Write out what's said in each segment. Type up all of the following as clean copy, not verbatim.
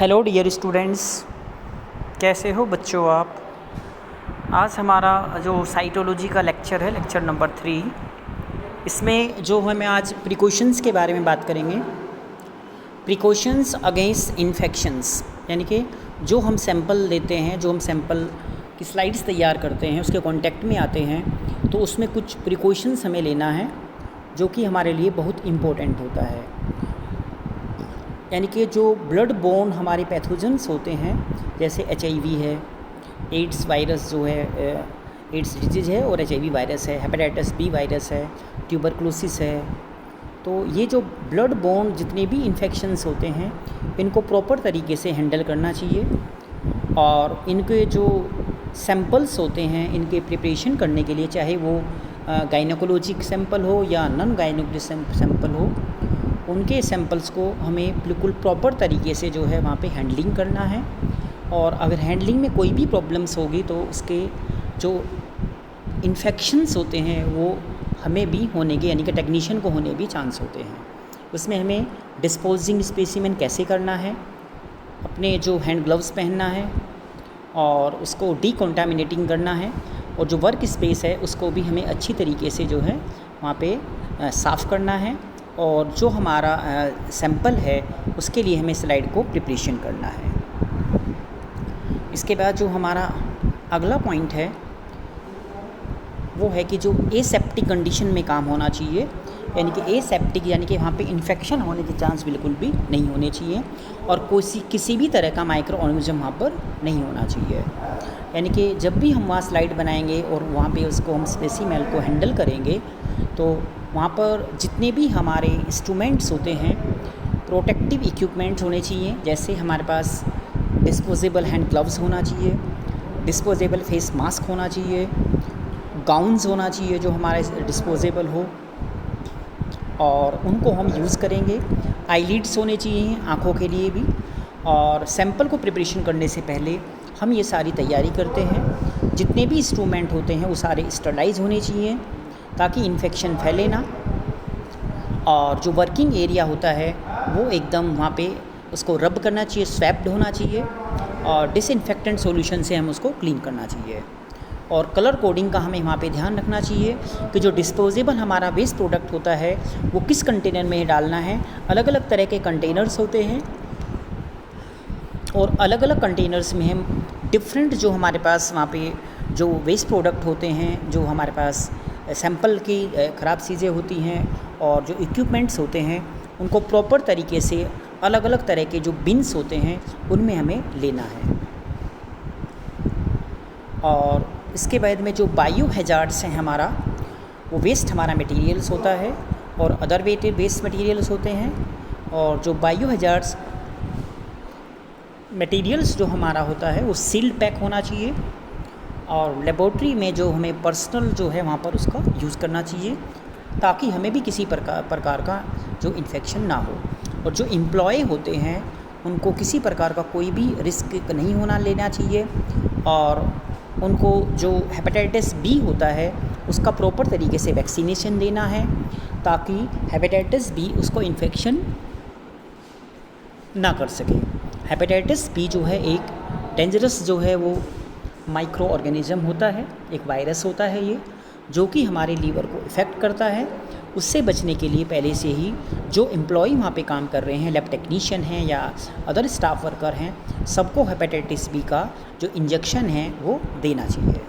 Hello dear students, कैसे हो बच्चों आप। आज हमारा जो साइटोलॉजी का लेक्चर है, लेक्चर नंबर 3, इसमें जो हमें आज प्रिकॉशंस के बारे में बात करेंगे। प्रिकॉशंस अगेंस्ट इन्फेक्शंस, यानी कि जो हम सैंपल लेते हैं, जो हम सैंपल की स्लाइड्स तैयार करते हैं, उसके कांटेक्ट में आते हैं, तो उसमें कुछ प्रिकॉशंस हमें लेना है जो कि हमारे लिए बहुत इम्पोर्टेंट होता है। यानी कि जो ब्लड बोर्न हमारे पैथोजेंस होते हैं, जैसे HIV है, एड्स वायरस जो है, एड्स डिजीज़ है, और HIV वायरस है, हेपेटाइटिस B वायरस है, ट्यूबरकुलोसिस है। तो ये जो ब्लड बोर्न जितने भी इन्फेक्शंस होते हैं, इनको प्रॉपर तरीके से हैंडल करना चाहिए। और इनके जो सैंपल्स होते हैं, इनके प्रिपरेशन करने के लिए, चाहे वो गायनोकोलॉजिक सैंपल हो या नॉन गायनोकोलॉजिक सैंपल हो, उनके सैंपल्स को हमें बिल्कुल प्रॉपर तरीके से जो है वहाँ पे हैंडलिंग करना है। और अगर हैंडलिंग में कोई भी प्रॉब्लम्स होगी तो उसके जो इन्फेक्शंस होते हैं वो हमें भी होने के, यानी कि टेक्नीशियन को होने भी चांस होते हैं। उसमें हमें डिस्पोजिंग स्पेसिमेन कैसे करना है, अपने जो हैंड ग्लव्स पहनना है और उसको डीकॉन्टामिनेटिंग करना है, और जो वर्क स्पेस है उसको भी हमें अच्छी तरीके से जो है वहाँ पे साफ़ करना है। और जो हमारा सैंपल है उसके लिए हमें स्लाइड को प्रिपरेशन करना है। इसके बाद जो हमारा अगला पॉइंट है वो है कि जो एसेप्टिक कंडीशन में काम होना चाहिए, यानी कि एसेप्टिक यानी कि वहाँ पे इन्फेक्शन होने के चांस बिल्कुल भी नहीं होने चाहिए, और किसी भी तरह का माइक्रो ऑर्गेनिज्म वहाँ पर नहीं होना चाहिए। यानी कि जब भी हम वहाँ स्लाइड बनाएंगे और वहाँ पे उसको हम स्पेसिमेन को हैंडल करेंगे, तो वहाँ पर जितने भी हमारे इंस्ट्रूमेंट्स होते हैं, प्रोटेक्टिव इक्विपमेंट्स होने चाहिए। जैसे हमारे पास डिस्पोजेबल हैंड ग्लव्स होना चाहिए, डिस्पोजेबल फेस मास्क होना चाहिए, गाउन्स होना चाहिए जो हमारे डिस्पोजेबल हो और उनको हम यूज़ करेंगे। आईलिड्स होने चाहिए आँखों के लिए भी। और सैंपल को प्रिपरेशन करने से पहले हम ये सारी तैयारी करते हैं। जितने भी इंस्ट्रूमेंट होते हैं वो सारे स्टरलाइज होने चाहिए ताकि इन्फेक्शन फैले ना। और जो वर्किंग एरिया होता है वो एकदम वहाँ पे उसको रब करना चाहिए, स्वैप्ड होना चाहिए, और डिसइंफेक्टेंट सॉल्यूशन से हम उसको क्लीन करना चाहिए। और कलर कोडिंग का हमें वहाँ पे ध्यान रखना चाहिए कि जो डिस्पोजेबल हमारा वेस्ट प्रोडक्ट होता है वो किस कंटेनर में डालना है। अलग अलग तरह के कंटेनर्स होते हैं और अलग अलग कंटेनर्स में हम डिफरेंट जो हमारे पास वहाँ पे जो वेस्ट प्रोडक्ट होते हैं, जो हमारे पास सैंपल की ख़राब चीज़ें होती हैं और जो इक्विपमेंट्स होते हैं, उनको प्रॉपर तरीके से अलग अलग तरह के जो बिन्स होते हैं उनमें हमें लेना है। और इसके बाद में जो बायो हैजार्ड्स हैं हमारा, वो वेस्ट हमारा मटेरियल्स होता है और अदर वेस्ट मटेरियल्स होते हैं। और जो बायो हैजार्ड्स मटेरियल्स जो हमारा होता है वो सील्ड पैक होना चाहिए, और लेबोरेटरी में जो हमें पर्सनल जो है वहाँ पर उसका यूज़ करना चाहिए ताकि हमें भी किसी प्रकार का जो इन्फेक्शन ना हो। और जो एम्प्लॉय होते हैं उनको किसी प्रकार का कोई भी रिस्क नहीं होना लेना चाहिए, और उनको जो हेपेटाइटिस B होता है उसका प्रॉपर तरीके से वैक्सीनेशन देना है ताकि हेपेटाइटिस B उसको इन्फेक्शन ना कर सके। हेपेटाइटिस B जो है एक डेंजरस जो है वो माइक्रो ऑर्गेनिज्म होता है, एक वायरस होता है ये, जो कि हमारे लीवर को इफ़ेक्ट करता है। उससे बचने के लिए पहले से ही जो एम्प्लॉय वहाँ पे काम कर रहे हैं, लैब टेक्नीशियन हैं या अदर स्टाफ वर्कर हैं, सबको हेपेटाइटिस B का जो इंजेक्शन है वो देना चाहिए।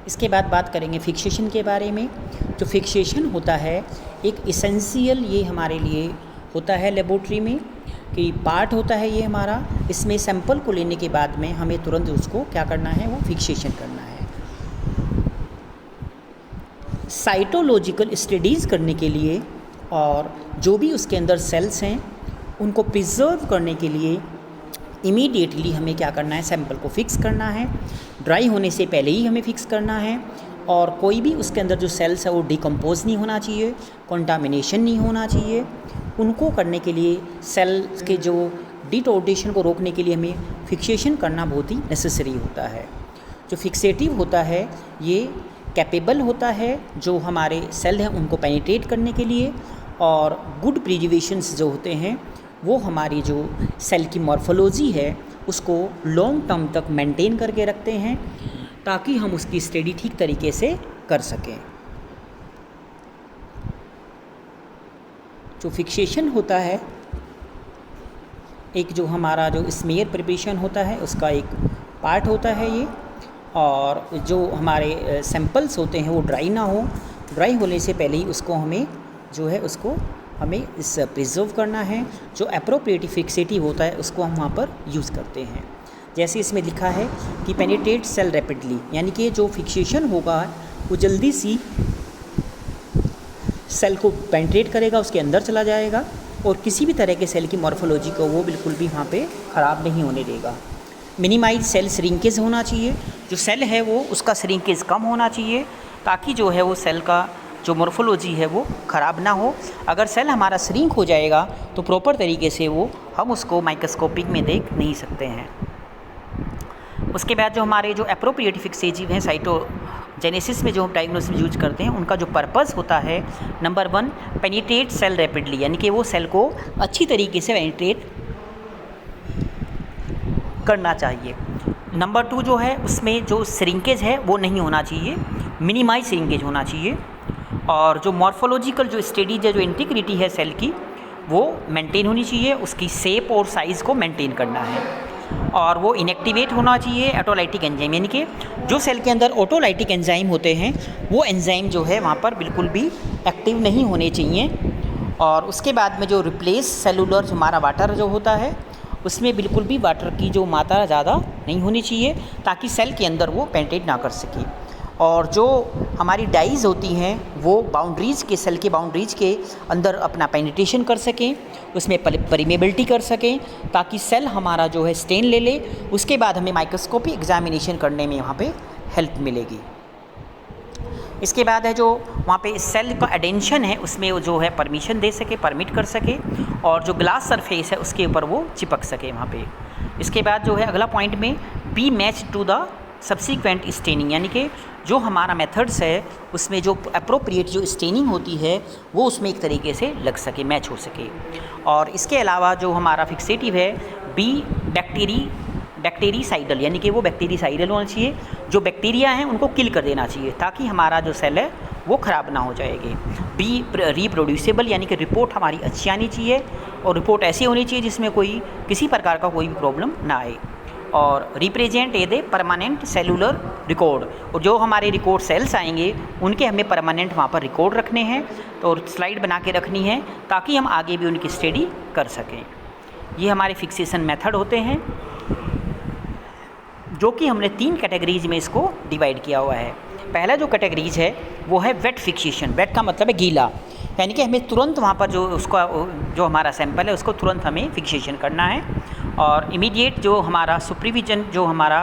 इसके बाद बात करेंगे फिक्सेशन के बारे में। जो फिक्सेशन होता है एक इसेंशियल ये हमारे लिए होता है लेबोरेटरी में कि पार्ट होता है ये हमारा। इसमें सैंपल को लेने के बाद में हमें तुरंत उसको क्या करना है, वो फिक्सेशन करना है। साइटोलॉजिकल स्टडीज़ करने के लिए और जो भी उसके अंदर सेल्स हैं उनको प्रिजर्व करने के लिए इमीडिएटली हमें क्या करना है, सैंपल को फिक्स करना है। ड्राई होने से पहले ही हमें फिक्स करना है, और कोई भी उसके अंदर जो सेल्स है वो डिकम्पोज नहीं होना चाहिए, कंटामिनेशन नहीं होना चाहिए। उनको करने के लिए सेल के जो डिटोर्डेशन को रोकने के लिए हमें फिक्सेशन करना बहुत ही नेसेसरी होता है। जो फिक्सेटिव होता है ये कैपेबल होता है जो हमारे सेल हैं उनको पेनिट्रेट करने के लिए, और गुड प्रिजर्वेशंस जो होते हैं वो हमारी जो सेल की मॉर्फोलॉजी है उसको लॉन्ग टर्म तक मेंटेन करके रखते हैं ताकि हम उसकी स्टडी ठीक तरीके से कर सकें। जो फिक्सेशन होता है, एक जो हमारा जो स्मेयर प्रिपरेशन होता है उसका एक पार्ट होता है ये, और जो हमारे सैंपल्स होते हैं वो ड्राई ना हो, ड्राई होने से पहले ही उसको हमें जो है उसको हमें इस प्रिजर्व करना है। जो एप्रोप्रिएट फिक्सेटिव होता है उसको हम वहाँ पर यूज़ करते हैं। जैसे इसमें लिखा है कि पेनिट्रेट सेल रैपिडली, यानी कि जो फिक्सेशन होगा वो जल्दी सी सेल को पेनिट्रेट करेगा, उसके अंदर चला जाएगा और किसी भी तरह के सेल की मॉर्फोलॉजी को वो बिल्कुल भी वहाँ पे ख़राब नहीं होने देगा। मिनिमाइज सेल श्रिंकेज होना चाहिए, जो सेल है वो उसका श्रिंकेज कम होना चाहिए ताकि जो है वो सेल का जो मॉर्फोलॉजी है वो ख़राब ना हो। अगर सेल हमारा श्रिंक हो जाएगा तो प्रॉपर तरीके से वो हम उसको माइक्रोस्कोपिक में देख नहीं सकते हैं। उसके बाद जो हमारे जो एप्रोप्रिएट फिक्सेटिव हैं साइटोजेनेसिस में जो हम डायग्नोसिस यूज करते हैं उनका जो पर्पस होता है, नंबर 1 पेनिट्रेट सेल रैपिडली, यानी कि वो सेल को अच्छी तरीके से पेनिट्रेट करना चाहिए। नंबर 2 जो है उसमें जो श्रिंकेज है वो नहीं होना चाहिए, मिनिमाइज श्रिंकेज होना चाहिए। और जो मॉर्फोलॉजिकल जो स्टडीज है, जो इंटीग्रिटी है सेल की, वो मेंटेन होनी चाहिए, उसकी शेप और साइज़ को मेंटेन करना है। और वो इनएक्टिवेट होना चाहिए ऑटोलाइटिक एंजाइम, यानी कि जो सेल के अंदर ऑटोलाइटिक एंजाइम होते हैं वो एंजाइम जो है वहाँ पर बिल्कुल भी एक्टिव नहीं होने चाहिए। और उसके बाद में जो रिप्लेस सेलुलर जो हमारा वाटर जो होता है उसमें बिल्कुल भी वाटर की जो मात्रा ज़्यादा नहीं होनी चाहिए ताकि सेल के अंदर वो पेनिट्रेट ना कर सके। और जो हमारी डाइज़ होती हैं वो बाउंड्रीज़ के, सेल के बाउंड्रीज़ के अंदर अपना पेनिट्रेशन कर सकें, उसमें परिमेबिलिटी कर सकें ताकि सेल हमारा जो है स्टेन ले ले, उसके बाद हमें माइक्रोस्कोपिक एग्जामिनेशन करने में वहाँ पे हेल्प मिलेगी। इसके बाद है जो वहाँ पे सेल का एडेंशन है उसमें वो जो है परमिशन दे सके, परमिट कर सके, और जो ग्लास सरफेस है उसके ऊपर वो चिपक सके वहाँ पे। इसके बाद जो है अगला पॉइंट में be match to the subsequent staining, यानी कि जो हमारा मेथड्स है उसमें जो एप्रोप्रिएट जो स्टेनिंग होती है वो उसमें एक तरीके से लग सके, मैच हो सके। और इसके अलावा जो हमारा फिक्सेटिव है बी बैक्टीरिसाइडल, यानी कि वो बैक्टीरिसाइडल होना चाहिए, जो बैक्टीरिया हैं उनको किल कर देना चाहिए ताकि हमारा जो सेल है वो ख़राब ना हो जाएगी। बी रिप्रोड्यूसिबल, यानी कि रिपोर्ट हमारी अच्छी आनी चाहिए और रिपोर्ट ऐसी होनी चाहिए जिसमें कोई किसी प्रकार का कोई भी प्रॉब्लम ना आए। और represent a they permanent cellular record, और जो हमारे रिकॉर्ड सेल्स आएंगे उनके हमें परमानेंट वहाँ पर रिकॉर्ड रखने हैं तो स्लाइड बना के रखनी है ताकि हम आगे भी उनकी स्टडी कर सकें। ये हमारे फिक्सेशन मेथड होते हैं जो कि हमने 3 कैटेगरीज में इसको डिवाइड किया हुआ है। पहला जो कैटेगरीज है वो है वेट फिक्सेशन, वेट का मतलब है गीला, यानी कि हमें तुरंत वहाँ पर जो उसका जो हमारा सैंपल है उसको तुरंत हमें फिक्सेशन करना है। और इमीडिएट जो हमारा सुपरविजन, जो हमारा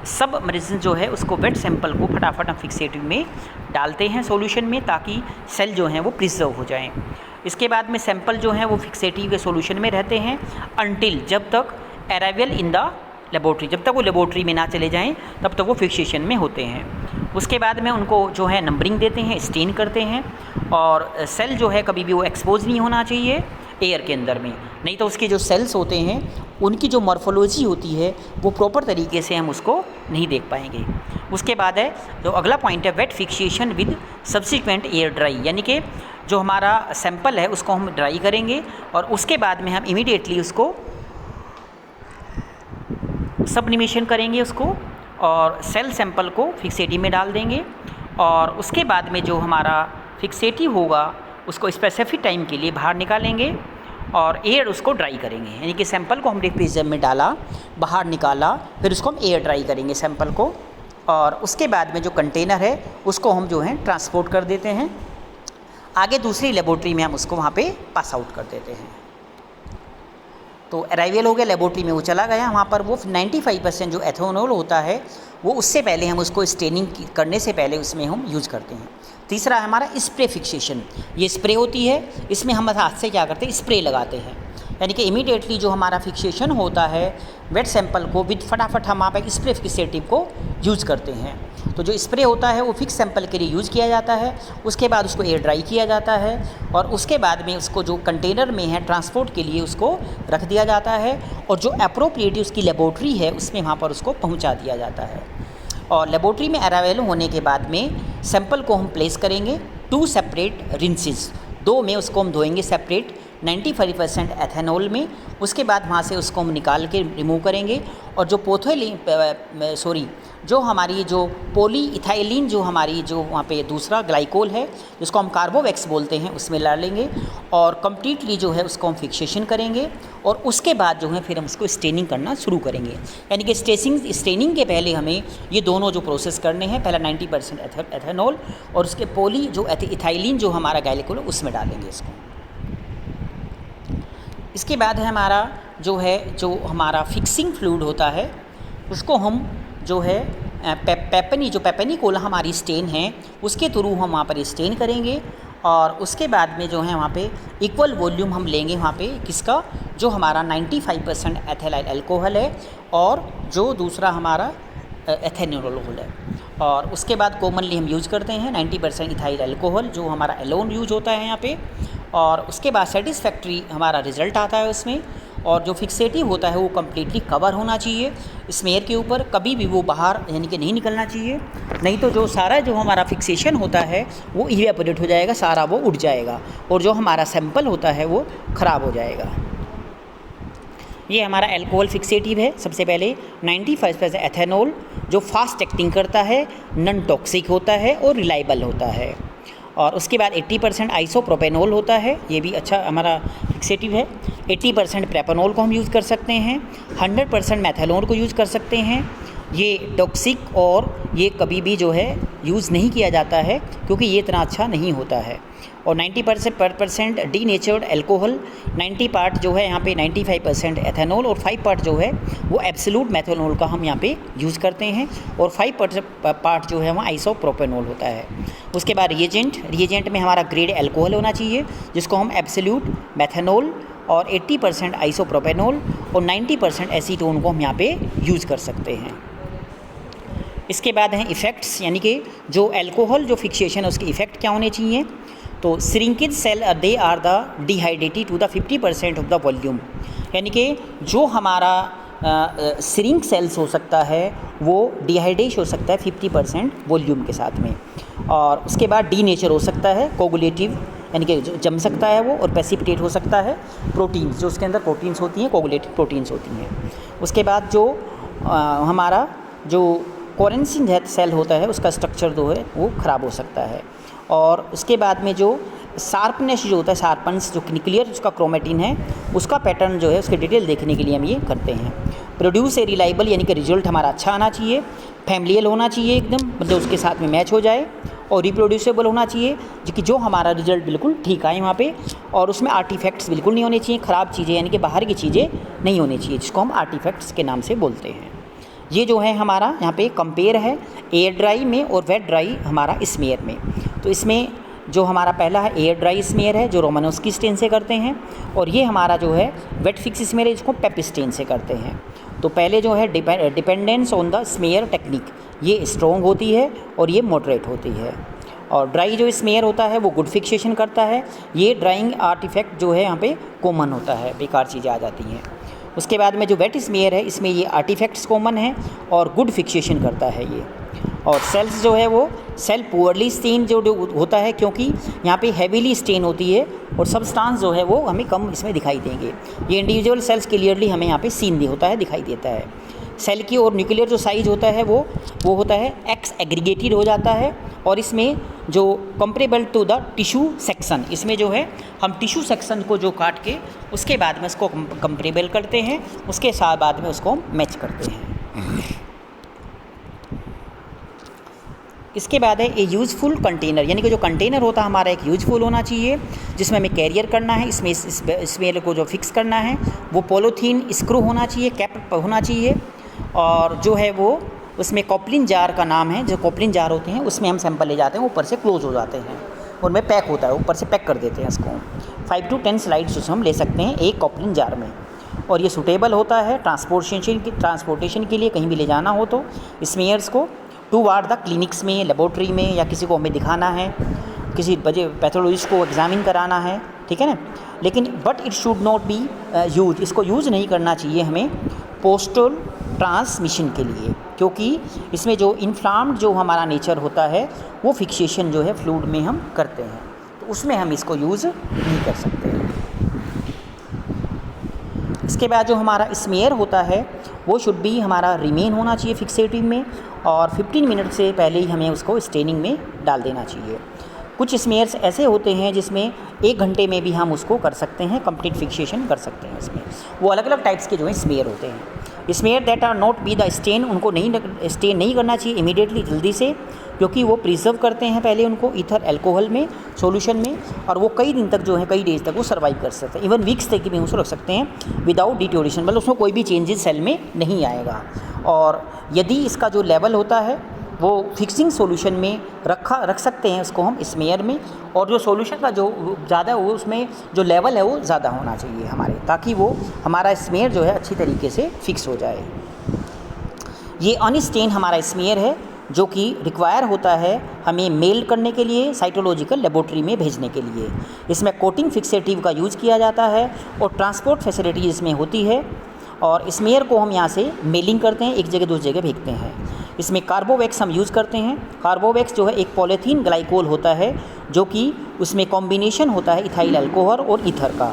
सब मरीजन जो है उसको वेट सैंपल को फटाफट हम फिक्सेटिव में डालते हैं सॉल्यूशन में ताकि सेल जो हैं वो प्रिजर्व हो जाएं। इसके बाद में सैंपल जो हैं वो फिक्सेटिव के सॉल्यूशन में रहते हैं अनटिल, जब तक अराइवल इन द लेबोरेटरी, जब तक वो लेबोरेटरी में ना चले जाएं तब तक वो फिक्सेशन में होते हैं। उसके बाद में उनको जो है नंबरिंग देते हैं, स्टेन करते हैं, और सेल जो है कभी भी वो एक्सपोज नहीं होना चाहिए एयर के अंदर में, नहीं तो उसके जो सेल्स होते हैं उनकी जो मॉर्फोलॉजी होती है वो प्रॉपर तरीके से हम उसको नहीं देख पाएंगे। उसके बाद है जो अगला पॉइंट है wet fixation with subsequent air dry, यानी कि जो हमारा सैंपल है उसको हम ड्राई करेंगे और उसके बाद में हम इमीडिएटली उसको सबलिमेशन करेंगे उसको, और सेल सैंपल को फिक्सेटिव में डाल देंगे, और उसके बाद में जो हमारा फिक्सेटिव होगा उसको स्पेसिफिक टाइम के लिए बाहर निकालेंगे और एयर उसको ड्राई करेंगे, यानी कि सैंपल को हमने फ्रीजर में डाला, बाहर निकाला, फिर उसको हम एयर ड्राई करेंगे सैंपल को, और उसके बाद में जो कंटेनर है उसको हम जो है ट्रांसपोर्ट कर देते हैं आगे दूसरी लेबोरेटरी में, हम उसको वहाँ पे पास आउट कर देते हैं। तो अराइवल हो गया लेबोरेटरी में, वो चला गया वहाँ पर, वो 95% जो एथेनॉल होता है वो उससे पहले हम उसको स्टेनिंग करने से पहले उसमें हम यूज़ करते हैं। तीसरा है हमारा स्प्रे फिक्सेशन, ये स्प्रे होती है, इसमें हम हाथ से क्या करते हैं स्प्रे लगाते हैं, यानी कि इमीडिएटली जो हमारा फिक्सेशन होता है वेट सैंपल को विद फटाफट हम वहाँ पर स्प्रे फिक्सेटिव को यूज़ करते हैं। तो जो स्प्रे होता है वो फिक्स सैंपल के लिए यूज़ किया जाता है, उसके बाद उसको एयर ड्राई किया जाता है और उसके बाद में उसको जो कंटेनर में है ट्रांसपोर्ट के लिए उसको रख दिया जाता है और जो अप्रोप्रिएट उसकी लेबोरेटरी है उसमें वहाँ पर उसको पहुँचा दिया जाता है। और लेबोरेटरी में अराइवल होने के बाद में सैंपल को हम प्लेस करेंगे 2 सेपरेट रिंसेस, 2 में उसको हम धोएंगे सेपरेट 95% एथेनॉल में। उसके बाद वहाँ से उसको हम निकाल के रिमूव करेंगे और जो जो हमारी जो पॉली इथाइलिन जो हमारी जो वहाँ पे दूसरा ग्लाइकोल है जिसको हम कार्बोवैक्स बोलते हैं उसमें डालेंगे और कम्प्लीटली जो है उसको हम फिक्सेशन करेंगे और उसके बाद जो है फिर हम उसको स्टेनिंग करना शुरू करेंगे। यानी कि स्टेनिंग के पहले हमें ये दोनों जो प्रोसेस करने हैं, पहला 90% एथेनॉल और उसके पॉली जो इथाइलिन जो हमारा ग्लाइकोल है उसमें डालेंगे इसको। इसके बाद है हमारा जो हमारा फिक्सिंग फ्लूइड होता है उसको हम जो है पेपनी कोला हमारी स्टेन है उसके थ्रू हम वहाँ पर स्टेन करेंगे और उसके बाद में जो है वहाँ पे इक्वल वॉल्यूम हम लेंगे वहाँ पे किसका, जो हमारा 95% एथिलाइल अल्कोहल है और जो दूसरा हमारा एथेनॉल है। और उसके बाद कॉमनली हम यूज़ करते हैं 90% इथाइल अल्कोहल जो हमारा एलोन यूज होता है यहाँ पे। और उसके बाद सेटिस्फैक्ट्री हमारा रिज़ल्ट आता है उसमें और जो फिक्सेटिव होता है वो कम्प्लीटली कवर होना चाहिए स्मेयर के ऊपर, कभी भी वो बाहर यानी कि नहीं निकलना चाहिए, नहीं तो जो सारा जो हमारा फिक्सेशन होता है वो इवेपोरेट हो जाएगा, सारा वो उड़ जाएगा और जो हमारा सैंपल होता है वो ख़राब हो जाएगा। ये हमारा अल्कोहल फिक्सेटिव है। सबसे पहले 95% एथेनॉल जो फास्ट एक्टिंग करता है, नॉन टॉक्सिक होता है और रिलायबल होता है। और उसके बाद 80% आइसोप्रोपेनॉल होता है, ये भी अच्छा हमारा फिक्सेटिव है। 80% प्रेपनॉल को हम यूज़ कर सकते हैं, 100% मैथेनॉल को यूज़ कर सकते हैं। ये टॉक्सिक और ये कभी भी जो है यूज़ नहीं किया जाता है क्योंकि ये इतना अच्छा नहीं होता है। और 90% डीनेचर्ड अल्कोहल, 90 पार्ट जो है यहाँ पे 95% एथेनॉल और 5 पार्ट जो है वो एब्सोल्यूट मेथनॉल का हम यहाँ पे यूज़ करते हैं और 5% पार्ट जो है वहाँ आइसोप्रोपेनॉल होता है। उसके बाद रिएजेंट में हमारा ग्रेड अल्कोहल होना चाहिए जिसको हम एब्सोल्यूट मेथनॉल और 80% आइसोप्रोपेनॉल और 90% एसीटोन को हम यहाँ पे यूज़ कर सकते हैं। इसके बाद हैं इफ़ेक्ट्स, यानी कि जो अल्कोहल जो फिक्सेशन है उसके इफ़ेक्ट क्या होने चाहिए। तो shrinkage cell they are the dehydrated to the 50% of the volume, यानी कि जो हमारा श्रिंक सेल्स हो सकता है वो डिहाइड्रेट हो सकता है 50% वॉल्यूम के साथ में। और उसके बाद डीनेचर हो सकता है, कोगुलेटिव यानी कि जम सकता है वो, और प्रेसिपिटेट हो सकता है प्रोटीन्स, जो उसके अंदर प्रोटीन्स होती हैं, कोगुलेटिव प्रोटीन्स होती हैं। उसके बाद जो हमारा जो कोरेंसिन सेल होता है उसका स्ट्रक्चर जो है वो ख़राब हो सकता है। और उसके बाद में जो शार्पनेस जो होता है, शार्पन्स जो न्यूक्लियर उसका क्रोमेटिन है उसका पैटर्न जो है उसके डिटेल देखने के लिए हम ये करते हैं। प्रोड्यूस ए रिलायबल, यानी कि रिजल्ट हमारा अच्छा आना चाहिए, फैमिलियल होना चाहिए एकदम, मतलब उसके साथ में मैच हो जाए, और रिप्रोड्यूसेबल होना चाहिए जो हमारा रिजल्ट बिल्कुल ठीक आए वहाँ पे, और उसमें आर्टिफैक्ट्स बिल्कुल नहीं होने चाहिए, ख़राब चीज़ें यानी कि बाहर की चीज़ें नहीं होनी चाहिए, जिसको हम आर्टिफैक्ट्स के नाम से बोलते हैं। ये जो है हमारा यहाँ पे कंपेयर है एयर ड्राई में और वेट ड्राई हमारा स्मेयर में। तो इसमें जो हमारा पहला है एयर ड्राई स्मेयर है जो रोमानोव्स्की स्टेन से करते हैं, और ये हमारा जो है वेट फिक्स स्मेयर है जिसको पेप स्टेन से करते हैं। तो पहले जो है dependence on the smear technique, ये स्ट्रॉन्ग होती है और ये मॉडरेट होती है। और ड्राई जो स्मेयर होता है वो गुड फिक्सेशन करता है, ये ड्राइंग आर्टिफैक्ट जो है यहाँ पे कॉमन होता है, बेकार चीज़ें आ जाती हैं। उसके बाद में जो वेट स्मेयर है इसमें ये आर्टिफैक्ट्स कॉमन है और गुड फिक्सेशन करता है ये। और सेल्स जो है वो सेल पुअरली स्टेन जो होता है, क्योंकि यहाँ पे हैवीली स्टेन होती है और सब्सटेंस जो है वो हमें कम इसमें दिखाई देंगे। ये इंडिविजुअल सेल्स क्लियरली हमें यहाँ पे सीन होता है, दिखाई देता है। सेल की और न्यूक्लियर जो साइज होता है वो होता है एक्स एग्रीगेटेड हो जाता है, और इसमें जो comparable to the tissue section, इसमें जो है हम टिश्यू सेक्शन को जो काट के उसके बाद में उसको कंपेरेबल करते हैं, उसके साथ बाद में उसको मैच करते हैं। इसके बाद है ए यूज़फुल कंटेनर, यानी कि जो कंटेनर होता है हमारा एक यूज़फुल होना चाहिए जिसमें हमें कैरियर करना है, इसमें इसमें को जो फिक्स करना है वो पॉलीथीन स्क्रू होना चाहिए, कैप होना चाहिए, और जो है वो उसमें कॉपलिन जार का नाम है, जो कॉपलिन जार होते हैं उसमें हम सैंपल ले जाते हैं, ऊपर से क्लोज हो जाते हैं। और में पैक होता है, ऊपर से पैक कर देते हैं इसको। 5 to 10 स्लाइड्स हम ले सकते हैं एक कॉपलिन जार में, और ये सूटेबल होता है ट्रांसपोर्टेशन के लिए, कहीं भी ले जाना हो तो स्मेयर्स को टूवार्ड द क्लिनिक्स में, लेबोरेटरी में, या किसी को हमें दिखाना है, किसी पैथोलॉजिस्ट को एग्जामिन कराना है, ठीक है ना। लेकिन but it should not be use, इसको यूज़ नहीं करना चाहिए हमें पोस्टल ट्रांसमिशन के लिए, क्योंकि इसमें जो इन्फ्लाम्ड जो हमारा नेचर होता है वो फिक्सेशन जो है फ्लूइड में हम करते हैं, तो उसमें हम इसको यूज़ नहीं कर सकते। इसके बाद जो हमारा स्मेयर होता है वो शुड भी हमारा रिमेन होना चाहिए फिक्सेटिव में, और 15 मिनट से पहले ही हमें उसको स्टेनिंग में डाल देना चाहिए। कुछ स्मेयर्स ऐसे होते हैं जिसमें 1 घंटे में भी हम उसको कर सकते हैं, कंप्लीट फिक्सेशन कर सकते हैं इसमें। वो अलग अलग टाइप्स के जो है स्मेयर होते हैं। Smear that are not be the stain, उनको स्टेन नहीं करना चाहिए इमीडिएटली, जल्दी से, क्योंकि वो प्रिजर्व करते हैं पहले उनको ईथर अल्कोहल में, सॉल्यूशन में, और वो कई दिन तक जो है, कई डेज तक वो सर्वाइव कर सकते हैं, इवन वीक्स तक भी उसको रख सकते हैं विदाउट डिटोरेशन, मतलब उसमें कोई भी चेंजेस सेल में नहीं आएगा। और यदि इसका जो लेवल होता है वो फिक्सिंग सॉल्यूशन में रख सकते हैं उसको हम स्मेयर में, और जो सॉल्यूशन का जो ज़्यादा हो उसमें जो लेवल है वो ज़्यादा होना चाहिए हमारे, ताकि वो हमारा स्मेयर जो है अच्छी तरीके से फिक्स हो जाए। ये अनस्टेन हमारा स्मेयर है जो कि रिक्वायर होता है हमें मेल करने के लिए, साइटोलॉजिकल लेबोरेटरी में भेजने के लिए। इसमें कोटिंग फिक्सेटिव का यूज़ किया जाता है और ट्रांसपोर्ट फैसिलिटी इसमें होती है, और स्मेयर को हम यहाँ से मेलिंग करते हैं, एक जगह दूसरी जगह भेजते हैं। इसमें कार्बोवैक्स हम यूज़ करते हैं। कार्बोवैक्स जो है एक पॉलीथीन ग्लाइकोल होता है, जो कि उसमें कॉम्बिनेशन होता है इथाइल अल्कोहल और ईथर का।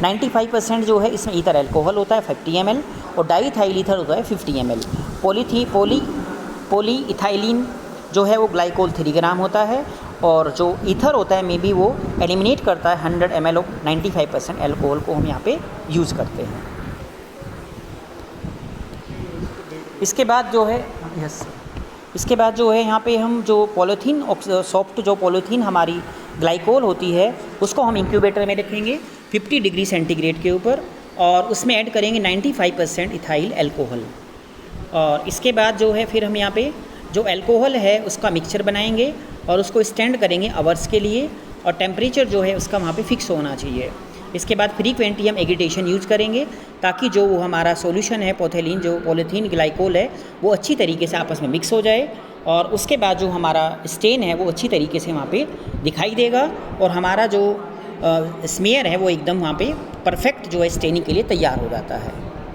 95% जो है इसमें ईथर अल्कोहल होता है 50 ml, और डाईइथाइल ईथर होता है 50 ml। पॉली इथाइलिन जो है वो ग्लाइकोल 3 ग्राम होता है, और जो ईथर होता है मे बी वो एलिमिनेट करता है 100 ml ऑफ 95% अल्कोहल को हम यहाँ पे यूज़ करते हैं। इसके बाद जो है इसके बाद जो है यहाँ पे हम जो पॉलीथीन सॉफ्ट जो पॉलीथीन हमारी ग्लाइकोल होती है उसको हम इंक्यूबेटर में रखेंगे 50 डिग्री सेंटीग्रेड के ऊपर, और उसमें ऐड करेंगे 95% इथाइल अल्कोहल। और इसके बाद जो है फिर हम यहाँ पे जो अल्कोहल है उसका मिक्सचर बनाएंगे और उसको स्टैंड करेंगे आवर्स के लिए, और टेम्परेचर जो है उसका वहाँ पे फिक्स होना चाहिए। इसके बाद फ्रीक्वेंटली हम एगिटेशन यूज़ करेंगे, ताकि जो वो हमारा सॉल्यूशन है पोथेलिन जो पॉलीथीन ग्लाइकोल है वो अच्छी तरीके से आपस में मिक्स हो जाए, और उसके बाद जो हमारा स्टेन है वो अच्छी तरीके से वहाँ पे दिखाई देगा, और हमारा जो स्मेयर है वो एकदम वहाँ पे परफेक्ट जो है स्टेनिंग के लिए तैयार हो जाता है।